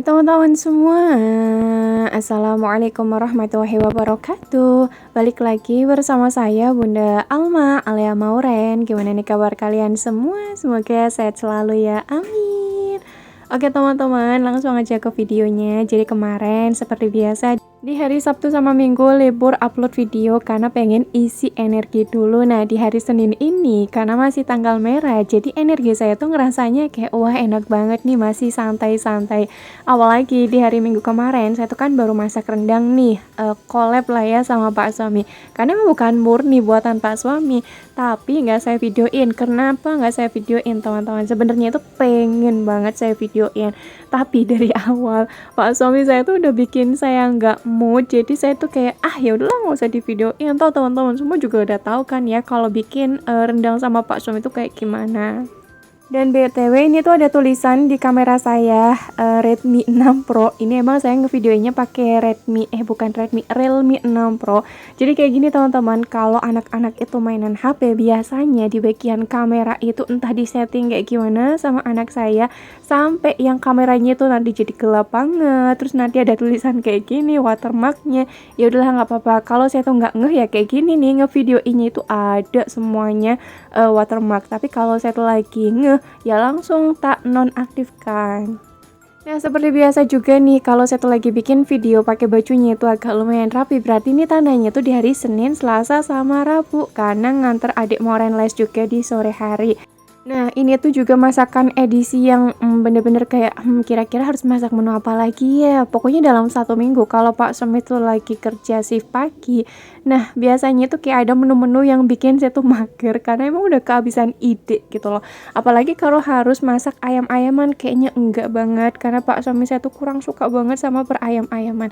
Hai teman-teman semua, Assalamualaikum warahmatullahi wabarakatuh. Balik lagi bersama saya Bunda Alma Alia Mauren. Gimana nih kabar kalian semua? Semoga sehat selalu ya, amin. Oke teman-teman, langsung aja ke videonya. Jadi kemarin seperti biasa di hari Sabtu sama Minggu libur upload video karena pengen isi energi dulu. Nah di hari Senin ini karena masih tanggal merah, jadi energi saya tuh ngerasanya kayak wah enak banget nih, masih santai-santai. Awal lagi di hari Minggu kemarin saya tuh kan baru masak rendang nih, collab lah ya sama Pak Suami. Karena emang bukan murni buatan Pak Suami, tapi nggak saya videoin. Kenapa nggak saya videoin teman-teman? Sebenarnya itu pengen banget saya videoin, tapi dari awal Pak Suami saya tuh udah bikin saya nggak mood, jadi saya tuh kayak ya udahlah nggak usah di videoin. Tahu teman-teman semua juga udah tahu kan ya kalau bikin rendang sama Pak Suami itu kayak gimana. Dan BTW ini tuh ada tulisan di kamera saya Redmi 6 Pro. Ini emang saya ngevideonya pakai Realme 6 Pro. Jadi kayak gini teman-teman, kalau anak-anak itu mainan HP biasanya di bagian kamera itu entah di setting kayak gimana sama anak saya sampai yang kameranya itu nanti jadi gelap banget. Terus nanti ada tulisan kayak gini watermarknya. Ya udahlah nggak apa-apa. Kalau saya tuh nggak ngeh ya kayak gini nih, ngevideoinnya itu ada semuanya watermark. Tapi kalau saya tuh lagi ngeh ya langsung tak nonaktifkan. Nah seperti biasa juga nih, kalau saya tuh lagi bikin video pakai bajunya itu agak lumayan rapi, berarti ini tandanya tuh di hari Senin, Selasa, sama Rabu karena nganter adik mau les juga di sore hari. Nah ini tuh juga masakan edisi yang bener-bener kayak kira-kira harus masak menu apa lagi ya. Pokoknya dalam 1 minggu kalau Pak Suami tuh lagi kerja shift pagi, nah biasanya tuh kayak ada menu-menu yang bikin saya tuh mager karena emang udah kehabisan ide gitu loh. Apalagi kalau harus masak ayam-ayaman, kayaknya enggak banget karena Pak Suami saya tuh kurang suka banget sama berayam-ayaman.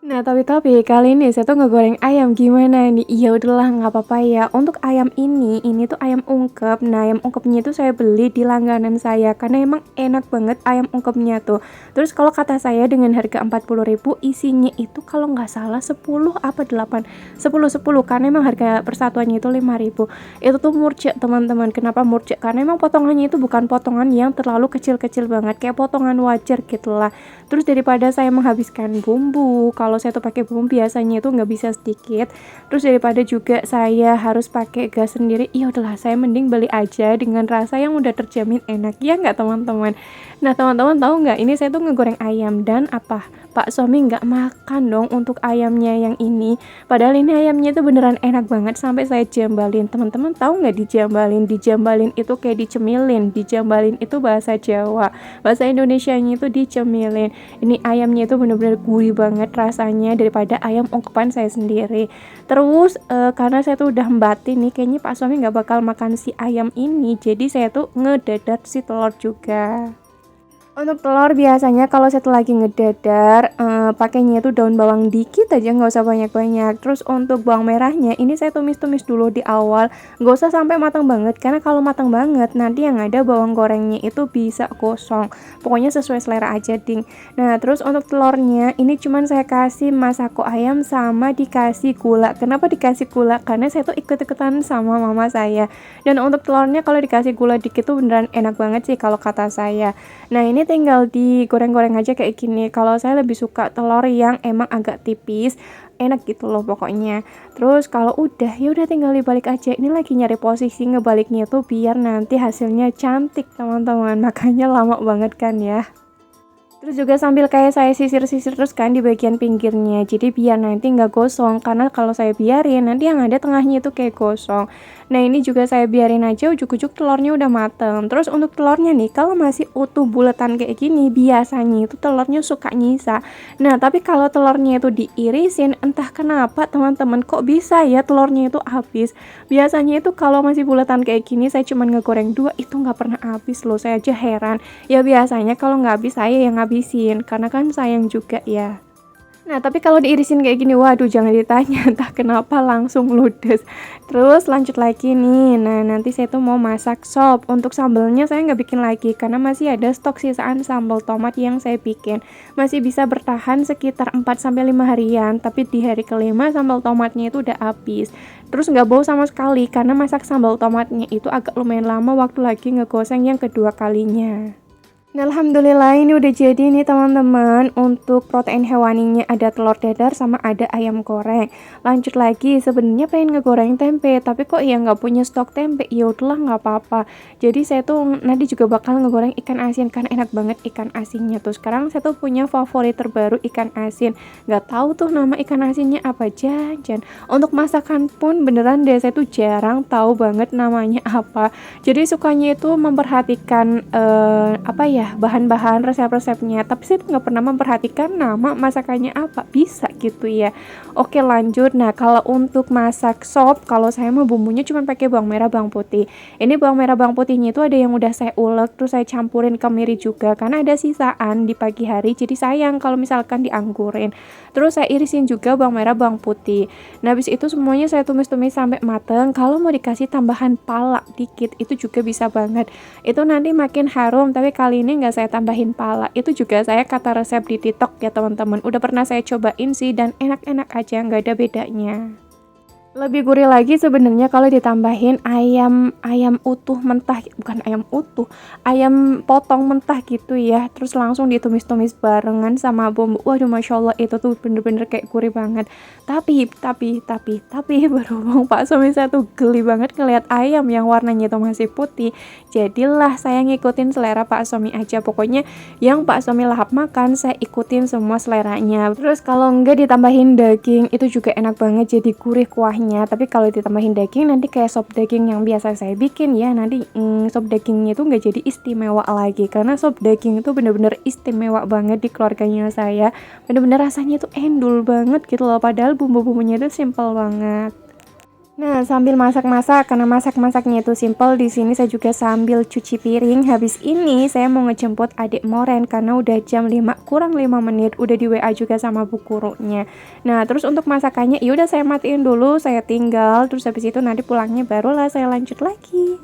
Nah tapi kali ini saya tuh ngegoreng ayam, gimana nih? Iya udahlah nggak apa-apa ya. Untuk ayam ini tuh ayam ungkep. Nah ayam ungkepnya itu saya beli di langganan saya karena emang enak banget ayam ungkepnya tuh. Terus kalau kata saya dengan harga 40.000 isinya itu kalau nggak salah 10 apa 8 10 karena emang harga persatuannya itu 5.000. Itu tuh murcek teman-teman. Kenapa murcek? Karena emang potongannya itu bukan potongan yang terlalu kecil-kecil banget, kayak potongan wajar gitulah. Terus daripada saya menghabiskan bumbu, kalau saya tuh pakai bumbu biasanya itu nggak bisa sedikit, terus daripada juga saya harus pakai gas sendiri, iya udahlah saya mending beli aja dengan rasa yang udah terjamin enak, ya nggak teman-teman. Nah teman-teman tahu nggak, ini saya tuh ngegoreng ayam dan apa, Pak Suami nggak makan dong untuk ayamnya yang ini, padahal ini ayamnya tuh beneran enak banget sampai saya jambalin. Teman-teman tahu nggak dijambalin itu kayak dicemilin. Dijambalin itu bahasa Jawa, bahasa Indonesianya itu dicemilin. Ini ayamnya itu bener-bener gurih banget rasanya daripada ayam ungkepan saya sendiri. Terus karena saya tuh udah batin nih, kayaknya Pak Suami nggak bakal makan si ayam ini, jadi saya tuh ngedadar si telur juga. Untuk telur biasanya kalau saya tuh lagi ngedadar pakainya itu daun bawang dikit aja, nggak usah banyak-banyak. Terus untuk bawang merahnya ini saya tumis-tumis dulu di awal, nggak usah sampai matang banget karena kalau matang banget nanti yang ada bawang gorengnya itu bisa gosong. Pokoknya sesuai selera aja ding. Nah terus untuk telurnya ini cuman saya kasih masako ayam sama dikasih gula. Kenapa dikasih gula? Karena saya tuh ikut-ikutan sama mama saya. Dan untuk telurnya kalau dikasih gula dikit tuh beneran enak banget sih kalau kata saya. Nah ini tinggal digoreng-goreng aja kayak gini. Kalau saya lebih suka telur yang emang agak tipis, enak gitu loh pokoknya. Terus kalau udah ya udah tinggal dibalik aja. Ini lagi nyari posisi ngebaliknya tuh biar nanti hasilnya cantik teman-teman. Makanya lama banget kan ya. Terus juga sambil kayak saya sisir-sisir terus kan di bagian pinggirnya, jadi biar nanti nggak gosong, karena kalau saya biarin nanti yang ada tengahnya itu kayak gosong. Nah ini juga saya biarin aja, ujuk-ujuk telurnya udah mateng. Terus untuk telurnya nih, kalau masih utuh buletan kayak gini biasanya itu telurnya suka nyisa. Nah tapi kalau telurnya itu diirisin, entah kenapa teman-teman kok bisa ya telurnya itu habis. Biasanya itu kalau masih buletan kayak gini saya cuma ngegoreng 2 itu nggak pernah habis loh, saya aja heran. Ya biasanya kalau nggak habis saya yang habisin karena kan sayang juga ya. Nah tapi kalau diirisin kayak gini, waduh jangan ditanya entah kenapa langsung ludes. Terus lanjut lagi nih, nah nanti saya tuh mau masak sop. Untuk sambelnya saya nggak bikin lagi karena masih ada stok sisaan sambal tomat yang saya bikin, masih bisa bertahan sekitar 4-5 harian. Tapi di hari kelima sambal tomatnya itu udah habis. Terus nggak bau sama sekali karena masak sambal tomatnya itu agak lumayan lama waktu lagi ngegoseng yang kedua kalinya. Nah, alhamdulillah ini udah jadi nih teman-teman. Untuk protein hewaninya ada telur dadar sama ada ayam goreng. Lanjut lagi, sebenarnya pengen ngegoreng tempe, tapi kok ya nggak punya stok tempe. Ya udahlah nggak apa-apa. Jadi saya tuh nanti juga bakal ngegoreng ikan asin karena enak banget ikan asinnya tuh. Sekarang saya tuh punya favorit terbaru ikan asin. Nggak tahu tuh nama ikan asinnya apa, Jan. Untuk masakan pun beneran deh saya tuh jarang tahu banget namanya apa. Jadi sukanya itu memperhatikan apa ya, bahan-bahan resep-resepnya, tapi saya nggak pernah memperhatikan nama masakannya apa, bisa gitu ya. Oke, lanjut. Nah, kalau untuk masak sop, kalau saya mah bumbunya cuma pakai bawang merah, bawang putih. Ini bawang merah, bawang putihnya itu ada yang udah saya ulek, terus saya campurin kemiri juga karena ada sisaan di pagi hari, jadi sayang kalau misalkan dianggurin. Terus saya irisin juga bawang merah, bawang putih. Nah, habis itu semuanya saya tumis-tumis sampai mateng. Kalau mau dikasih tambahan pala dikit, itu juga bisa banget. Itu nanti makin harum, tapi kali ini nggak saya tambahin pala. Itu juga saya kata resep di TikTok ya teman-teman. Udah pernah saya cobain sih dan enak-enak aja, nggak ada bedanya. Lebih gurih lagi sebenarnya kalau ditambahin ayam ayam utuh mentah, bukan ayam utuh, ayam potong mentah gitu ya. Terus langsung ditumis-tumis barengan sama bumbu. Waduh, masya Allah itu tuh bener-bener kayak gurih banget. Tapi berhubung Pak suami saya tuh geli banget ngeliat ayam yang warnanya itu masih putih. Jadilah saya ngikutin selera Pak suami aja. Pokoknya yang Pak suami lahap makan saya ikutin semua seleranya. Terus kalau enggak ditambahin daging itu juga enak banget, jadi gurih kuahnya. Tapi kalau ditambahin daging nanti kayak sop daging yang biasa saya bikin ya, nanti sop dagingnya itu nggak jadi istimewa lagi, karena sop daging itu bener-bener istimewa banget di keluarganya saya. Bener-bener rasanya itu endul banget gitu loh, padahal bumbu-bumbunya itu simple banget. Nah, sambil masak-masak, karena masak-masaknya itu simple, di sini saya juga sambil cuci piring. Habis ini saya mau ngejemput adik Moren karena udah jam 5 kurang 5 menit, udah di WA juga sama bu gurunya. Nah, terus untuk masakannya ya udah saya matiin dulu, saya tinggal, terus habis itu nanti pulangnya barulah saya lanjut lagi.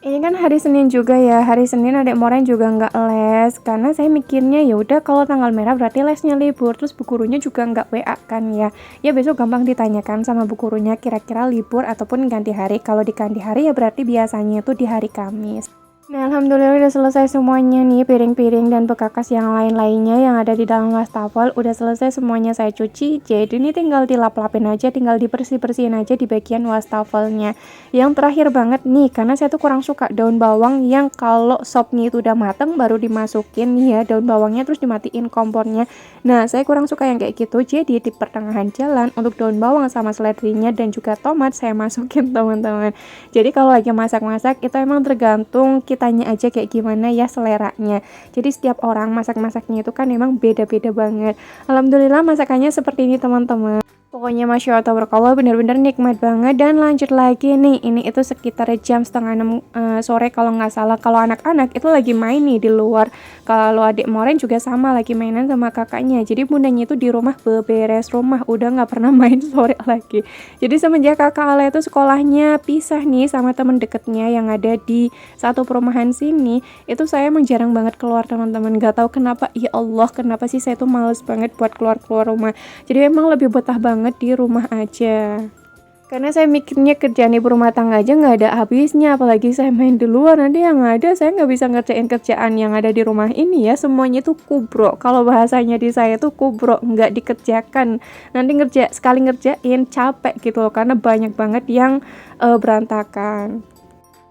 Ini kan hari Senin juga ya, hari Senin adek Moren juga nggak les, karena saya mikirnya ya udah kalau tanggal merah berarti lesnya libur, terus bu gurunya juga nggak WA kan ya. Ya besok gampang ditanyakan sama bu gurunya kira-kira libur ataupun ganti hari. Kalau diganti hari ya berarti biasanya itu di hari Kamis. Nah, alhamdulillah udah selesai semuanya nih, piring-piring dan bekakas yang lain-lainnya yang ada di dalam wastafel udah selesai semuanya saya cuci. Jadi ini tinggal dilap-lapin aja, tinggal dibersih-bersihin aja di bagian wastafelnya. Yang terakhir banget nih, karena saya tuh kurang suka daun bawang yang kalau sopnya itu udah mateng baru dimasukin nih ya daun bawangnya, terus dimatiin kompornya. Nah, saya kurang suka yang kayak gitu. Jadi di pertengahan jalan untuk daun bawang sama seledrinya dan juga tomat saya masukin teman-teman. Jadi kalau lagi masak-masak itu emang tergantung kitanya aja kayak gimana ya seleranya. Jadi setiap orang masak-masaknya itu kan emang beda-beda banget. Alhamdulillah masakannya seperti ini teman-teman. Pokoknya Masya Allah tabarakallah, bener-bener nikmat banget. Dan lanjut lagi nih, ini itu sekitar jam setengah 6 sore kalau nggak salah. Kalau anak-anak itu lagi main nih di luar. Kalau adik Moren juga sama, lagi mainan sama kakaknya. Jadi bundanya itu di rumah beberes rumah, udah nggak pernah main sore lagi. Jadi semenjak kakak Ale itu sekolahnya pisah nih sama temen deketnya yang ada di satu perumahan sini, itu saya emang jarang banget keluar teman-teman. Nggak tahu kenapa, ya Allah kenapa sih saya tuh males banget buat keluar-keluar rumah. Jadi emang lebih betah banget di rumah aja. Karena saya mikirnya kerjaan ibu rumah tangga aja nggak ada habisnya, apalagi saya main di luar, nanti yang ada saya nggak bisa ngerjain kerjaan yang ada di rumah ini ya, semuanya tuh kubro. Kalau bahasanya di saya tuh kubro, nggak dikerjakan. Nanti sekali ngerjain capek gitu loh, karena banyak banget yang berantakan.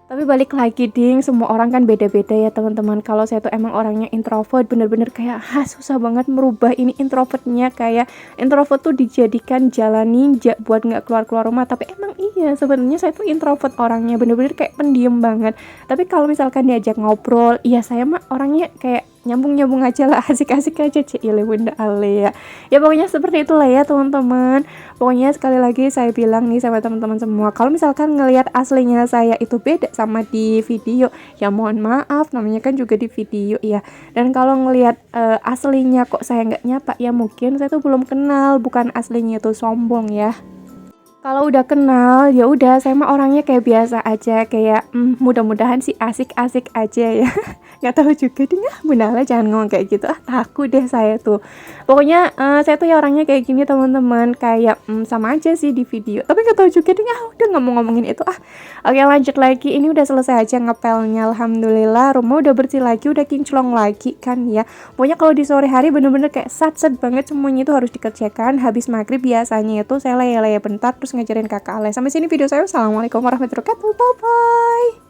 Tapi balik lagi ding, semua orang kan beda-beda ya teman-teman. Kalau saya tuh emang orangnya introvert, bener-bener kayak susah banget merubah ini introvertnya. Kayak introvert tuh dijadikan jalan ninja buat nggak keluar-keluar rumah. Tapi emang iya, sebenarnya saya tuh introvert orangnya, bener-bener kayak pendiam banget. Tapi kalau misalkan diajak ngobrol, iya saya mah orangnya kayak nyambung-nyambung aja lah, asik-asik aja, cile bunda ale ya. Ya pokoknya seperti itulah ya teman-teman. Pokoknya sekali lagi saya bilang nih sama teman-teman semua, kalau misalkan ngelihat aslinya saya itu beda sama di video, ya mohon maaf, namanya kan juga di video ya. Dan kalau ngelihat aslinya kok saya nggak nyapa, ya mungkin saya tuh belum kenal, bukan aslinya tuh sombong ya. Kalau udah kenal, ya udah saya mah orangnya kayak biasa aja, kayak mudah-mudahan sih asik-asik aja ya. Nggak tahu juga deh, Bunda Ale jangan ngomong kayak gitu, takut deh saya tuh. Pokoknya saya tuh ya orangnya kayak gini teman-teman, kayak sama aja sih di video, tapi nggak tahu juga deh, udah nggak mau ngomongin itu. Oke, lanjut lagi, ini udah selesai aja ngepelnya, alhamdulillah. Rumah udah bersih lagi, udah kinclong lagi kan ya. Pokoknya kalau di sore hari bener-bener kayak sat-sat banget, semuanya itu harus dikerjakan. Habis maghrib biasanya itu saya leye-leye bentar terus ngajarin kakak Ale. Sampai sini video saya, assalamualaikum warahmatullahi wabarakatuh, bye bye.